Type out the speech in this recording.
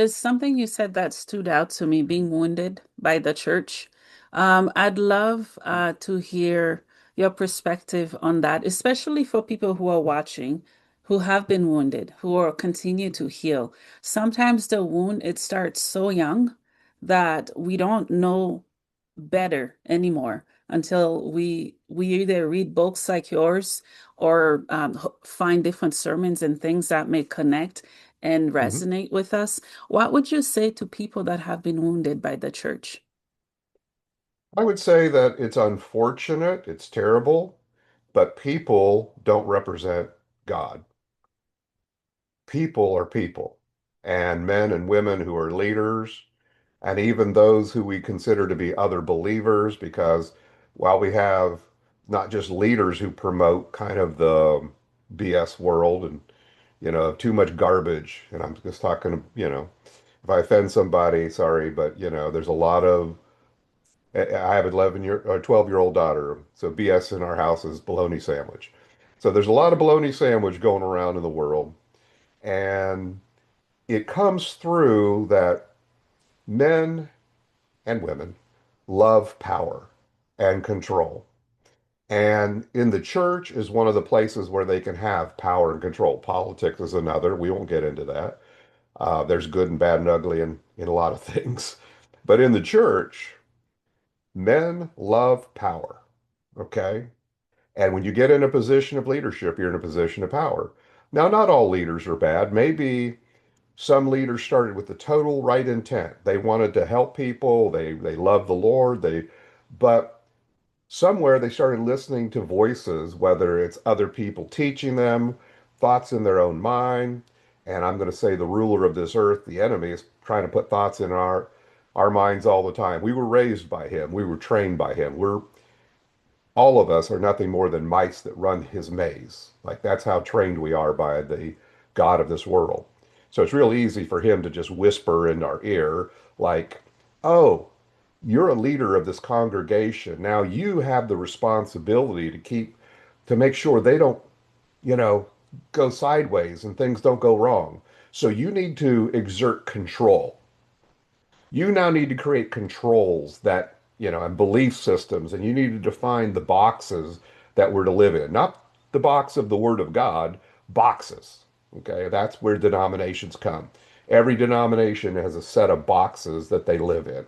There's something you said that stood out to me, being wounded by the church. I'd love to hear your perspective on that, especially for people who are watching, who have been wounded, who are continue to heal. Sometimes the wound, it starts so young that we don't know better anymore until we either read books like yours or find different sermons and things that may connect and Mhm. resonate with us. What would you say to people that have been wounded by the church? I would say that it's unfortunate, it's terrible, but people don't represent God. People are people, and men and women who are leaders, and even those who we consider to be other believers, because while we have not just leaders who promote kind of the BS world and, too much garbage, and I'm just talking, if I offend somebody, sorry, but, there's a lot of I have an 11-year or 12-year-old daughter, so BS in our house is bologna sandwich. So there's a lot of bologna sandwich going around in the world, and it comes through that men and women love power and control. And in the church is one of the places where they can have power and control. Politics is another. We won't get into that. There's good and bad and ugly in a lot of things. But in the church, men love power. Okay. And when you get in a position of leadership, you're in a position of power. Now, not all leaders are bad. Maybe some leaders started with the total right intent. They wanted to help people. They loved the Lord. But somewhere they started listening to voices, whether it's other people teaching them, thoughts in their own mind. And I'm going to say the ruler of this earth, the enemy, is trying to put thoughts in our minds all the time. We were raised by him. We were trained by him. We're all of us are nothing more than mice that run his maze. Like that's how trained we are by the God of this world. So it's real easy for him to just whisper in our ear, like, oh, you're a leader of this congregation. Now you have the responsibility to make sure they don't, you know, go sideways and things don't go wrong. So you need to exert control. You now need to create controls that, and belief systems, and you need to define the boxes that we're to live in, not the box of the Word of God, boxes. Okay, that's where denominations come. Every denomination has a set of boxes that they live in.